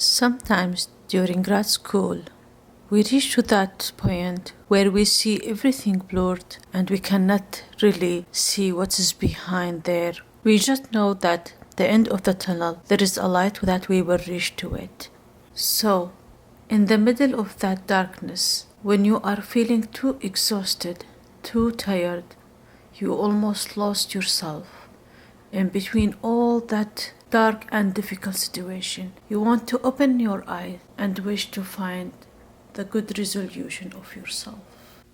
Sometimes during grad school, we reach to that point where we see everything blurred and we cannot really see what is behind there. We just know that the end of the tunnel, there is a light that we will reach to it. So, in the middle of that darkness, when you are feeling too exhausted, too tired, you almost lost yourself. In between all that dark and difficult situation, you want to open your eyes and wish to find the good resolution of yourself.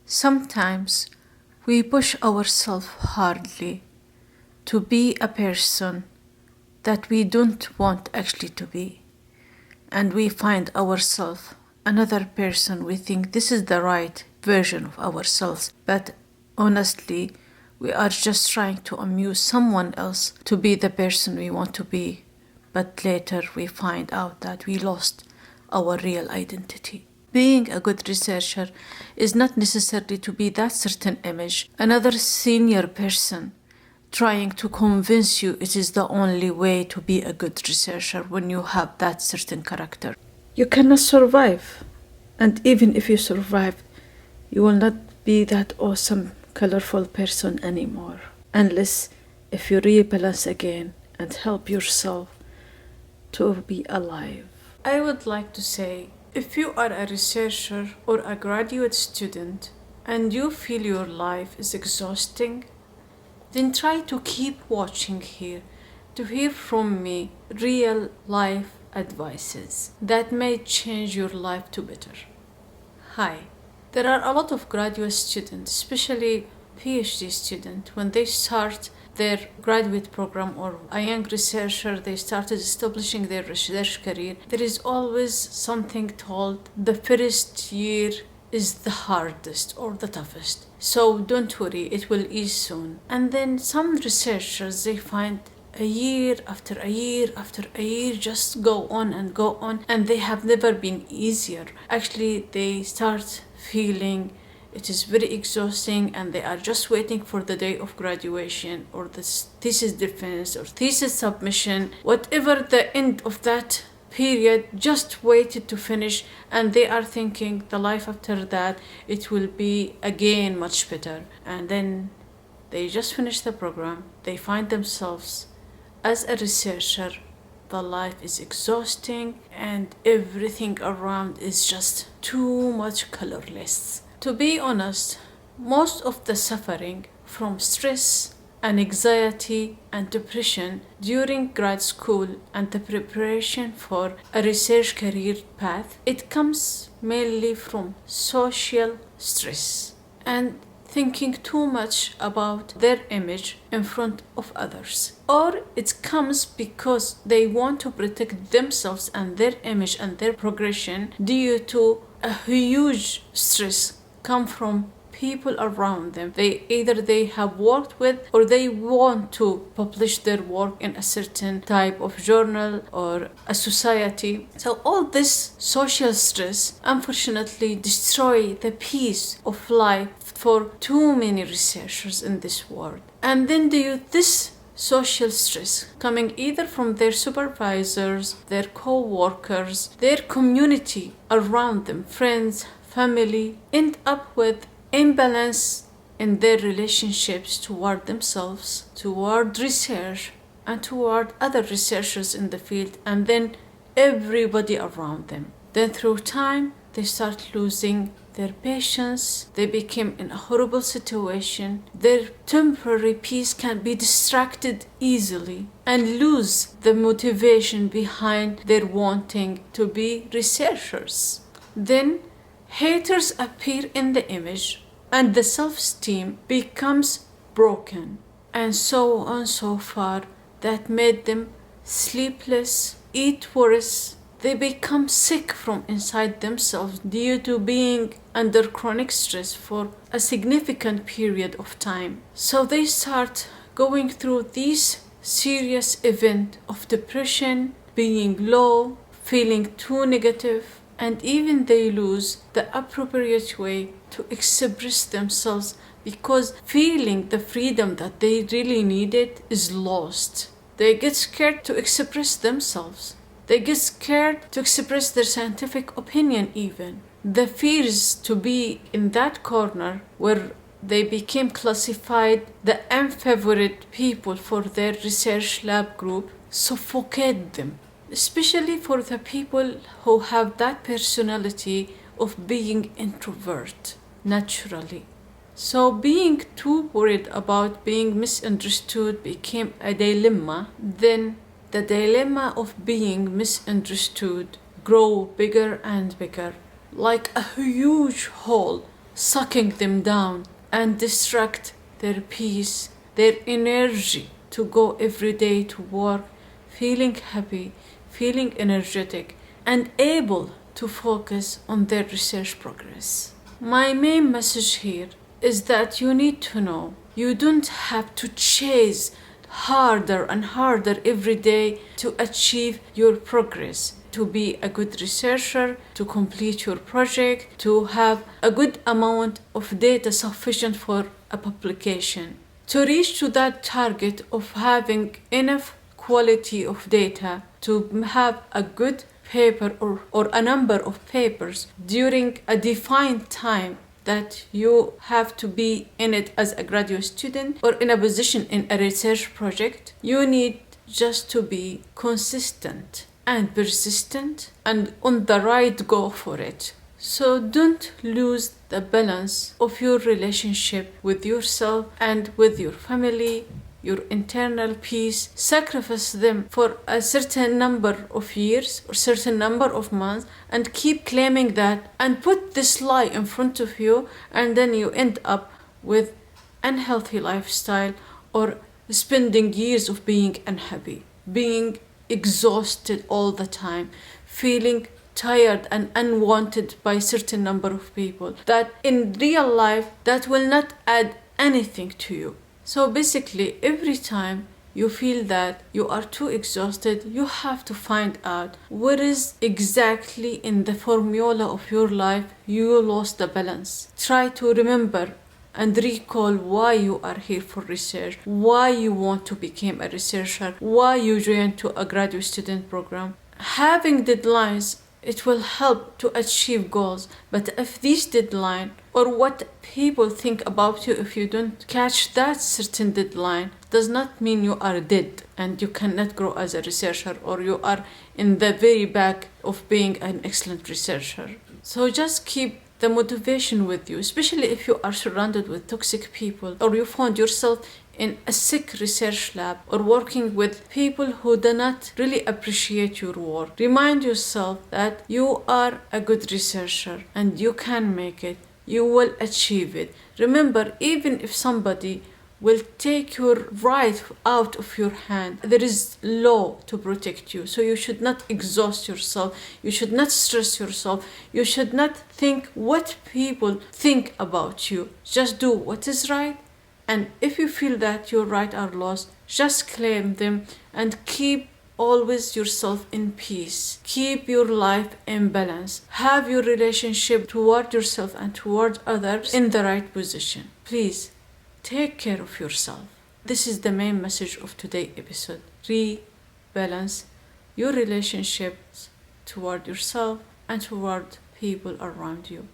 Sometimes we push ourselves hardly to be a person that we don't want actually to be. And we find ourselves another person, we think this is the right version of ourselves, but honestly, we are just trying to amuse someone else to be the person we want to be, but later we find out that we lost our real identity. Being a good researcher is not necessarily to be that certain image, another senior person trying to convince you it is the only way to be a good researcher when you have that certain character. You cannot survive, and even if you survive, you will not be that awesome colorful person anymore, unless if you rebalance again and help yourself to be alive. I would like to say, if you are a researcher or a graduate student and you feel your life is exhausting, then try to keep watching here to hear from me real life advices that may change your life to better. Hi. There are a lot of graduate students, especially PhD students, when they start their graduate program or a young researcher, they started establishing their research career. There is always something told, the first year is the hardest or the toughest. So don't worry, it will ease soon. And then some researchers, they find a year after a year after a year just go on, and they have never been easier. Actually, they start feeling it is very exhausting and they are just waiting for the day of graduation or the thesis defense or thesis submission, whatever the end of that period, just waited to finish, and they are thinking the life after that it will be again much better. And then they just finish the program, they find themselves as a researcher, the life is exhausting and everything around is just too much colorless. To be honest, most of the suffering from stress and anxiety and depression during grad school and the preparation for a research career path, it comes mainly from social stress and thinking too much about their image in front of others. Or it comes because they want to protect themselves and their image and their progression due to a huge stress come from people around them. They have worked with or they want to publish their work in a certain type of journal or a society. So all this social stress unfortunately destroy the peace of life for too many researchers in this world. And then this social stress coming either from their supervisors, their co-workers, their community around them, friends, family, end up with imbalance in their relationships toward themselves, toward research, and toward other researchers in the field, and then everybody around them. Then through time, they start losing their patience, they become in a horrible situation, their temporary peace can be distracted easily and lose the motivation behind their wanting to be researchers. Then haters appear in the image and the self-esteem becomes broken, and so on so far that made them sleepless, eat worse. They become sick from inside themselves due to being under chronic stress for a significant period of time. So they start going through this serious event of depression, being low, feeling too negative, and even they lose the appropriate way to express themselves because feeling the freedom that they really needed is lost. They get scared to express themselves. They get scared to express their scientific opinion even. The fears to be in that corner where they became classified the unfavorite people for their research lab group suffocate them, especially for the people who have that personality of being introvert naturally. So being too worried about being misunderstood became a dilemma. Then the dilemma of being misunderstood grew bigger and bigger, like a huge hole sucking them down and distract their peace, their energy to go every day to work, feeling happy, feeling energetic, and able to focus on their research progress. My main message here is that you need to know you don't have to chase harder and harder every day to achieve your progress, to be a good researcher, to complete your project, to have a good amount of data sufficient for a publication. To reach to that target of having enough quality of data to have a good paper or a number of papers during a defined time that you have to be in it as a graduate student or in a position in a research project, you need just to be consistent and persistent and on the right go for it. So don't lose the balance of your relationship with yourself and with your family, your internal peace. Sacrifice them for a certain number of years or certain number of months and keep claiming that and put this lie in front of you, and then you end up with unhealthy lifestyle or spending years of being unhappy, being exhausted all the time, feeling tired and unwanted by certain number of people that in real life that will not add anything to you. So basically, every time you feel that you are too exhausted, you have to find out what is exactly in the formula of your life you lost the balance. Try to remember and recall why you are here for research, why you want to become a researcher, why you joined to a graduate student program. Having deadlines, it will help to achieve goals, but if these deadline or what people think about you if you don't catch that certain deadline does not mean you are dead and you cannot grow as a researcher or you are in the very back of being an excellent researcher. So just keep the motivation with you, especially if you are surrounded with toxic people or you found yourself in a sick research lab or working with people who do not really appreciate your work. Remind yourself that you are a good researcher and you can make it. You will achieve it. Remember, even if somebody will take your right out of your hand, there is law to protect you. So you should not exhaust yourself. You should not stress yourself. You should not think what people think about you. Just do what is right. And if you feel that your rights are lost, just claim them and keep always yourself in peace. Keep your life in balance. Have your relationship toward yourself and toward others in the right position. Please take care of yourself. This is the main message of today's episode. Rebalance your relationships toward yourself and toward people around you.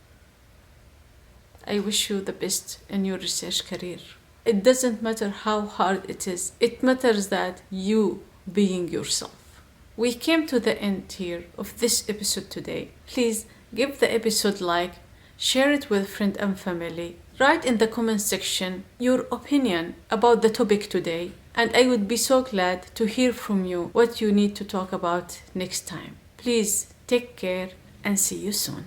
I wish you the best in your research career. It doesn't matter how hard it is. It matters that you being yourself. We came to the end here of this episode today. Please give the episode like, share it with friends and family. Write in the comment section your opinion about the topic today, and I would be so glad to hear from you what you need to talk about next time. Please take care and see you soon.